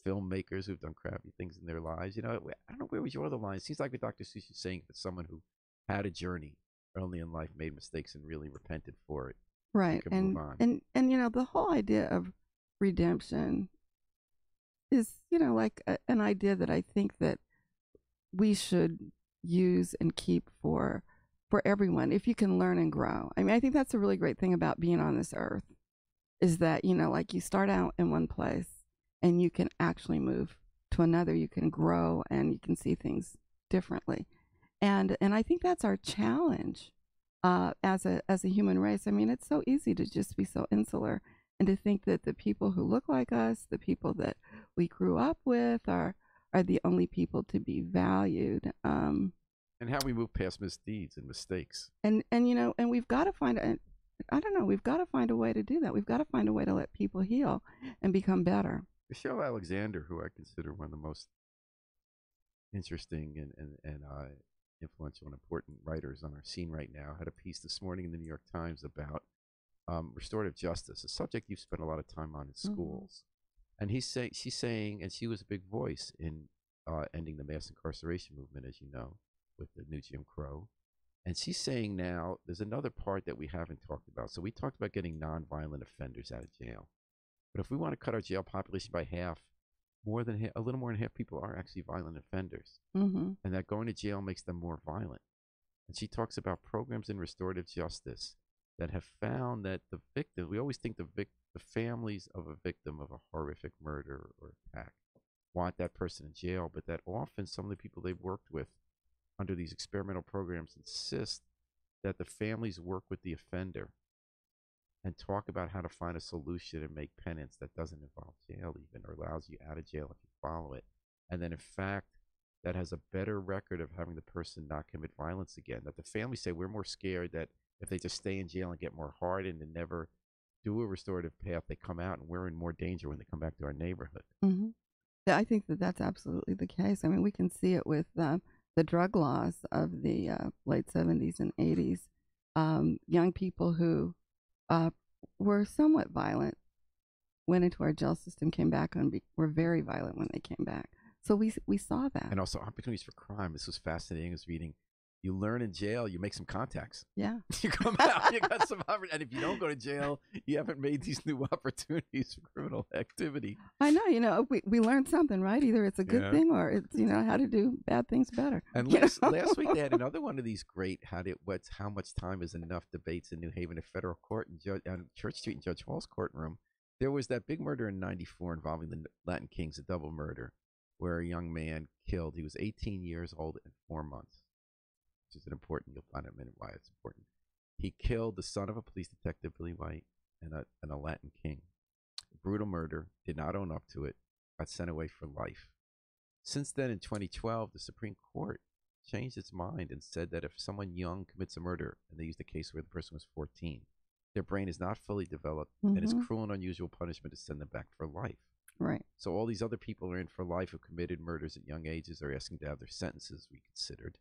[SPEAKER 1] filmmakers who've done crappy things in their lives. You know, I don't know where would you draw the line. It seems like what Dr. Seuss is saying, that someone who had a journey early in life, made mistakes, and really repented for it,
[SPEAKER 2] Right.
[SPEAKER 1] could move on.
[SPEAKER 2] And you know, the whole idea of redemption is, you know, like an idea that I think that we should use and keep for everyone, if you can learn and grow. I mean, I think that's a really great thing about being on this earth, is that, you know, like you start out in one place and you can actually move to another. You can grow and you can see things differently. And I think that's our challenge as a human race. I mean, it's so easy to just be so insular and to think that the people who look like us, the people that we grew up with, are the only people to be valued.
[SPEAKER 1] And how we move past misdeeds and mistakes.
[SPEAKER 2] And you know, and we've got to find I don't know, we've got to find a way to do that. We've got to find a way to let people heal and become better.
[SPEAKER 1] Michelle Alexander, who I consider one of the most interesting and influential and important writers on our scene right now, had a piece this morning in the New York Times about restorative justice, a subject you've spent a lot of time on in schools. And she's saying, and she was a big voice in ending the mass incarceration movement, as you know, with the new Jim Crow. And she's saying now there's another part that we haven't talked about. So we talked about getting nonviolent offenders out of jail. But if we want to cut our jail population by half, a little more than half people are actually violent offenders. And that going to jail makes them more violent. And she talks about programs in restorative justice that have found that the victim, we always think the families of a victim of a horrific murder or attack want that person in jail, but that often some of the people they've worked with under these experimental programs insist that the families work with the offender and talk about how to find a solution and make penance that doesn't involve jail even, or allows you out of jail if you follow it. And then in fact, that has a better record of having the person not commit violence again. That the families say, we're more scared that if they just stay in jail and get more hardened and never do a restorative path, they come out and we're in more danger when they come back to our neighborhood.
[SPEAKER 2] Yeah, I think that that's absolutely the case. I mean, we can see it with the drug laws of the late 70s and 80s. Young people who were somewhat violent went into our jail system, came back, and were very violent when they came back. So we saw that.
[SPEAKER 1] And also opportunities for crime. This was fascinating. I was reading, you learn in jail, you make some contacts.
[SPEAKER 2] Yeah.
[SPEAKER 1] You come out, you got some and if you don't go to jail, you haven't made these new opportunities for criminal activity.
[SPEAKER 2] I know, you know, we learned something, right? Either it's a good thing or it's, you know, how to do bad things better.
[SPEAKER 1] And last week they had another one of these great how much time is enough debates in New Haven at federal court and on Church Street in Judge Hall's courtroom. There was that big murder in '94 involving the Latin Kings, a double murder, where a young man killed. He was 18 years old and 4 months. Which is important. You'll find in a minute why it's important. He killed the son of a police detective, Billy White, and a Latin king. Brutal murder. Did not own up to it. Got sent away for life. Since then, in 2012, the Supreme Court changed its mind and said that if someone young commits a murder, and they used a case where the person was 14, their brain is not fully developed, and it's cruel and unusual punishment to send them back for life.
[SPEAKER 2] Right.
[SPEAKER 1] So all these other people are in for life who committed murders at young ages are asking to have their sentences reconsidered.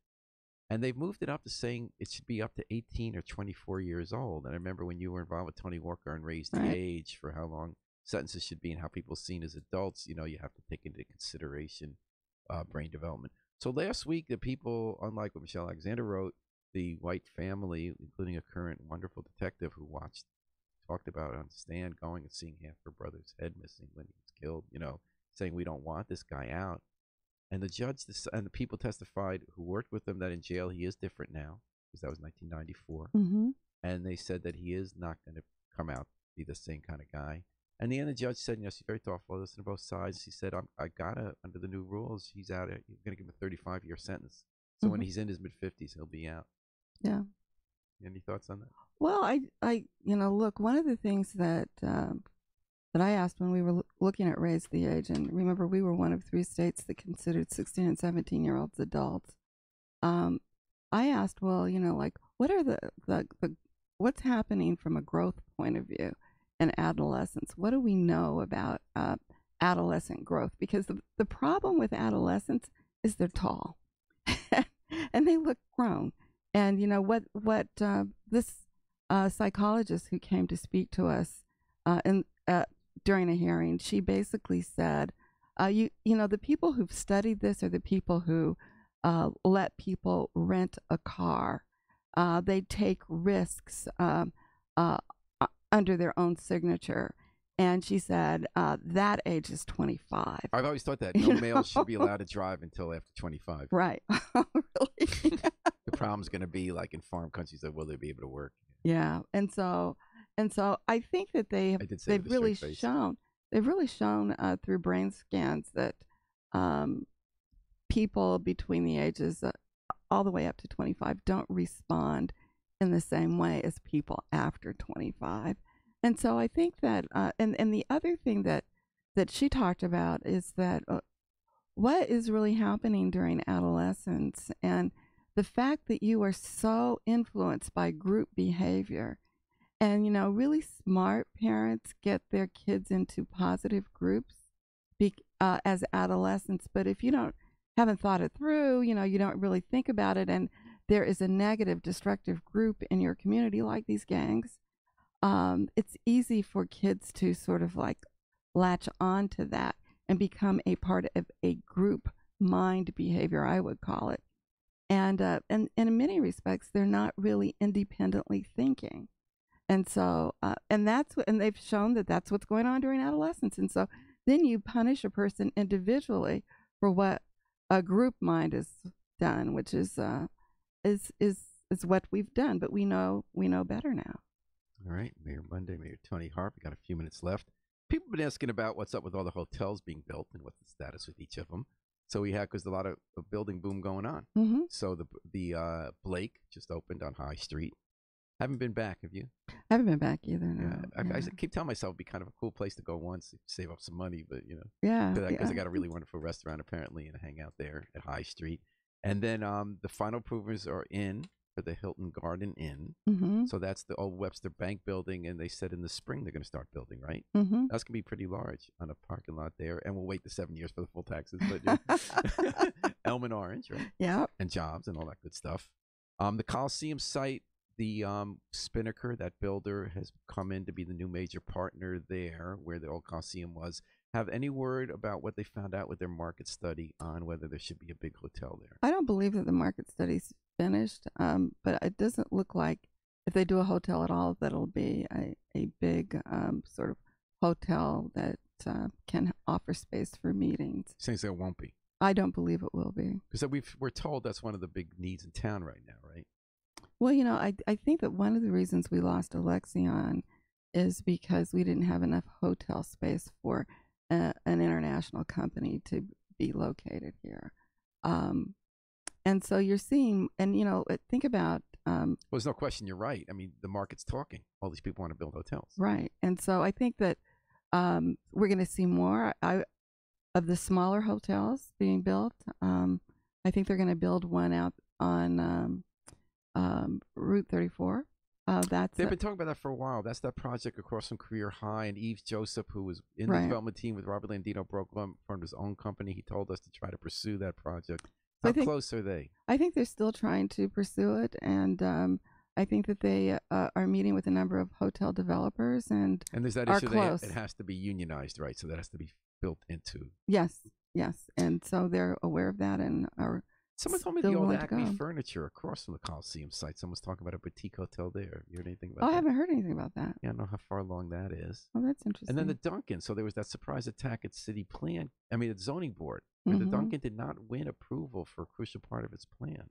[SPEAKER 1] And they've moved it up to saying it should be up to 18 or 24 years old. And I remember when you were involved with Tony Walker and raised the age for how long sentences should be and how people are seen as adults, you know, you have to take into consideration brain development. So last week, the people, unlike what Michelle Alexander wrote, the White family, including a current wonderful detective who talked about on the stand going and seeing half her brother's head missing when he was killed, you know, saying we don't want this guy out. And the judge and the people testified who worked with him that in jail he is different now, because that was 1994. And they said that he is not going to come out, be the same kind of guy. And the end, the judge said, you know, she's very thoughtful, listened to both sides. He said, I gotta, under the new rules, he's out. You're going to give him a 35-year sentence. So when he's in his mid-50s, he'll be out.
[SPEAKER 2] Yeah.
[SPEAKER 1] Any thoughts on that?
[SPEAKER 2] Well, I you know, look, one of the things that that I asked when we were looking at raise the age, and remember we were one of 3 states that considered 16 and 17-year-olds adults. I asked, well, like what are the what's happening from a growth point of view in adolescence? What do we know about adolescent growth? Because the problem with adolescents is they're tall and they look grown. And what this psychologist who came to speak to us during a hearing, she basically said, the people who've studied this are the people who let people rent a car. They take risks under their own signature. And she said that age is 25.
[SPEAKER 1] I've always thought that no male should be allowed to drive until after 25.
[SPEAKER 2] Right. Really?
[SPEAKER 1] The problem's going to be like in farm countries that will they be able to work?
[SPEAKER 2] Yeah. And so I think that they've really shown through brain scans that people between the ages all the way up to 25 don't respond in the same way as people after 25. And so I think that, and the other thing that she talked about is that what is really happening during adolescence, and the fact that you are so influenced by group behavior. And, really smart parents get their kids into positive groups as adolescents. But if you haven't thought it through, you don't really think about it, and there is a negative, destructive group in your community like these gangs, it's easy for kids to sort of like latch on to that and become a part of a group mind behavior, I would call it. And in many respects, they're not really independently thinking. And so, and they've shown that that's what's going on during adolescence. And so then you punish a person individually for what a group mind has done, which is what we've done. But we know better now.
[SPEAKER 1] All right, Mayor Monday, Mayor Toni Harp. We got a few minutes left. People have been asking about what's up with all the hotels being built and what's the status with each of them. So we had, because a lot of building boom going on.
[SPEAKER 2] Mm-hmm.
[SPEAKER 1] So the Blake just opened on High Street. Haven't been back, have you?
[SPEAKER 2] I haven't been back either, no.
[SPEAKER 1] Yeah. I keep telling myself it'd be kind of a cool place to go once, save up some money, but
[SPEAKER 2] Yeah.
[SPEAKER 1] Because I got a really wonderful restaurant apparently and hang out there at High Street. And then the final approvals are in for the Hilton Garden Inn.
[SPEAKER 2] Mm-hmm.
[SPEAKER 1] So that's the old Webster Bank building, and they said in the spring they're going to start building, right?
[SPEAKER 2] Mm-hmm.
[SPEAKER 1] That's going to be pretty large on a parking lot there, and we'll wait the 7 years for the full taxes. But Elm & Orange, right?
[SPEAKER 2] Yeah.
[SPEAKER 1] And jobs and all that good stuff. The Coliseum site, the Spinnaker, that builder, has come in to be the new major partner there where the old Coliseum was. Have any word about what they found out with their market study on whether there should be a big hotel there?
[SPEAKER 2] I don't believe that the market study's finished, but it doesn't look like, if they do a hotel at all, that it'll be a big sort of hotel that can offer space for meetings.
[SPEAKER 1] Since there won't be.
[SPEAKER 2] I don't believe it will be.
[SPEAKER 1] Because we're told that's one of the big needs in town right now, right?
[SPEAKER 2] Well, I think that one of the reasons we lost Alexion is because we didn't have enough hotel space for an international company to be located here. And so you're seeing, and think about.
[SPEAKER 1] Well, there's no question. You're right. I mean, the market's talking. All these people want to build hotels.
[SPEAKER 2] Right. And so I think that we're going to see more of the smaller hotels being built. I think they're going to build one out on Route 34. They've
[SPEAKER 1] been talking about that for a while. That's that project across from Career High, and Yves Joseph, who was in the development team with Robert Landino, formed his own company. He told us to try to pursue that project. How close are they?
[SPEAKER 2] I think they're still trying to pursue it, and I think that they are meeting with a number of hotel developers, and
[SPEAKER 1] there's that issue that it has to be unionized, right? So that has to be built into.
[SPEAKER 2] Yes, and so they're aware of that and are.
[SPEAKER 1] Someone told me the old Acme Furniture across from the Coliseum site. Someone's talking about a boutique hotel there. You heard anything about that?
[SPEAKER 2] I haven't heard anything about that.
[SPEAKER 1] Yeah, I don't know how far along that is.
[SPEAKER 2] Oh, that's interesting.
[SPEAKER 1] And then the Duncan. So there was that surprise attack at at Zoning Board, where the Duncan did not win approval for a crucial part of its plan.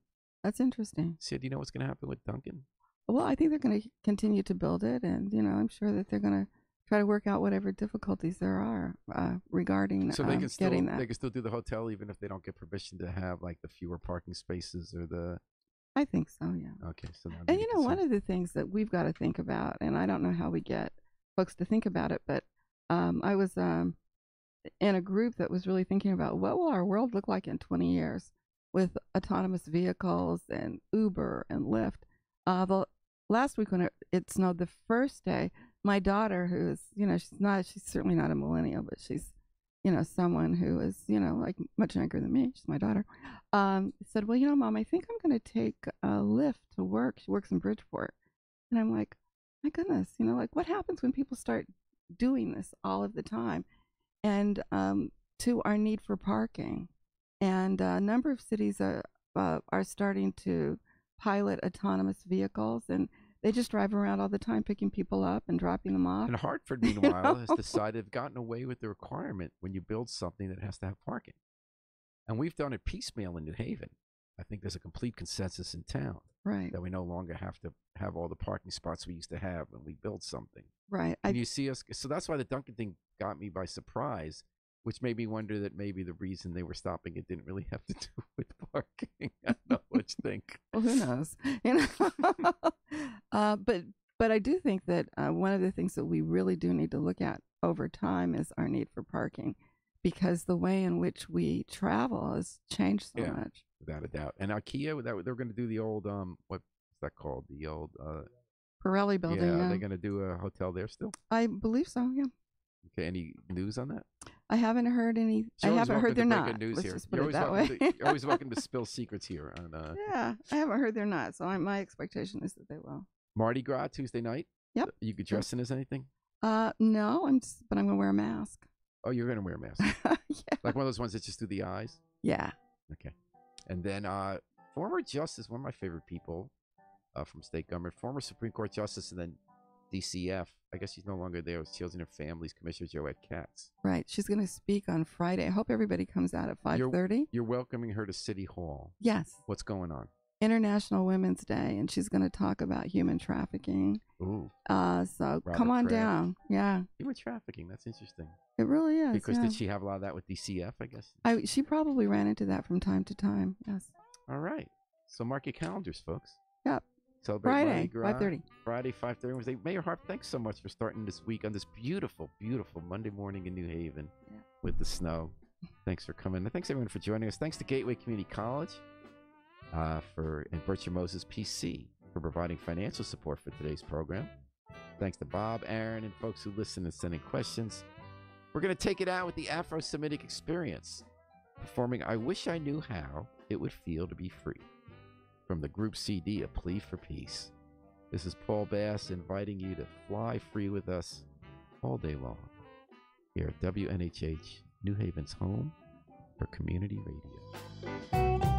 [SPEAKER 2] That's interesting.
[SPEAKER 1] So do you know what's going to happen with Duncan?
[SPEAKER 2] Well, I think they're going to continue to build it, and I'm sure that they're going to try to work out whatever difficulties there are regarding
[SPEAKER 1] so they can still,
[SPEAKER 2] getting that.
[SPEAKER 1] They can still do the hotel even if they don't get permission to have like the fewer parking spaces or the.
[SPEAKER 2] I think so, yeah.
[SPEAKER 1] Okay, so now.
[SPEAKER 2] And one of the things that we've got to think about, and I don't know how we get folks to think about it, but I was in a group that was really thinking about what will our world look like in 20 years with autonomous vehicles and Uber and Lyft. The last week when it snowed, the first day, my daughter, who's she's certainly not a millennial, but she's someone who is like much younger than me. She's my daughter. Said, well, Mom, I think I'm going to take a Lyft to work. She works in Bridgeport, and I'm like, my goodness, like what happens when people start doing this all of the time? And to our need for parking. And a number of cities are starting to pilot autonomous vehicles, and they just drive around all the time picking people up and dropping them off.
[SPEAKER 1] And Hartford, meanwhile, has decided they've gotten away with the requirement when you build something that has to have parking. And we've done it piecemeal in New Haven. I think there's a complete consensus in town that we no longer have to have all the parking spots we used to have when we build something.
[SPEAKER 2] Right.
[SPEAKER 1] And you see us. So that's why the Dunkin' thing got me by surprise, which made me wonder that maybe the reason they were stopping it didn't really have to do with parking. I don't know what you think.
[SPEAKER 2] Well, who knows? But I do think that one of the things that we really do need to look at over time is our need for parking, because the way in which we travel has changed so much.
[SPEAKER 1] Without a doubt. And IKEA, they're going to do the old what's that called? The old
[SPEAKER 2] Pirelli building.
[SPEAKER 1] Yeah, are they going to do a hotel there still?
[SPEAKER 2] I believe so. Yeah.
[SPEAKER 1] Okay. Any news on that?
[SPEAKER 2] I haven't heard any. I haven't heard they're not.
[SPEAKER 1] News
[SPEAKER 2] Let's
[SPEAKER 1] here.
[SPEAKER 2] just put it that way.
[SPEAKER 1] You're always welcome to spill secrets here.
[SPEAKER 2] Yeah, I haven't heard they're not. So my expectation is that they will.
[SPEAKER 1] Mardi Gras Tuesday night.
[SPEAKER 2] Yep.
[SPEAKER 1] You could dress in as anything?
[SPEAKER 2] No, but I'm going to wear a mask.
[SPEAKER 1] Oh, you're going to wear a mask?
[SPEAKER 2] Yeah.
[SPEAKER 1] Like one of those ones that just do the eyes?
[SPEAKER 2] Yeah.
[SPEAKER 1] Okay. And then former justice, one of my favorite people from state government, former Supreme Court justice, and then DCF. I guess she's no longer there. It's Children and Families Commissioner Joette Katz.
[SPEAKER 2] Right. She's going to speak on Friday. I hope everybody comes out at 5:30.
[SPEAKER 1] You're welcoming her to City Hall.
[SPEAKER 2] Yes.
[SPEAKER 1] What's going on?
[SPEAKER 2] International Women's Day, and she's going to talk about human trafficking.
[SPEAKER 1] Ooh.
[SPEAKER 2] So come on down. Yeah.
[SPEAKER 1] Human trafficking. That's interesting.
[SPEAKER 2] It really is.
[SPEAKER 1] Because did she have a lot of that with DCF, I guess?
[SPEAKER 2] She probably ran into that from time to time. Yes.
[SPEAKER 1] All right. So mark your calendars, folks.
[SPEAKER 2] Yep.
[SPEAKER 1] Celebrate
[SPEAKER 2] Friday, 5:30.
[SPEAKER 1] Friday, 5:30 Wednesday. Mayor Harp, thanks so much for starting this week on this beautiful, beautiful Monday morning in New Haven with the snow. Thanks for coming. And thanks, everyone, for joining us. Thanks to Gateway Community College and Bertram Moses PC for providing financial support for today's program. Thanks to Bob, Aaron, and folks who listen and sending questions. We're going to take it out with the Afro-Semitic Experience, performing I Wish I Knew How It Would Feel to Be Free, from the group CD, A Plea for Peace. This is Paul Bass inviting you to fly free with us all day long here at WNHH, New Haven's home for community radio.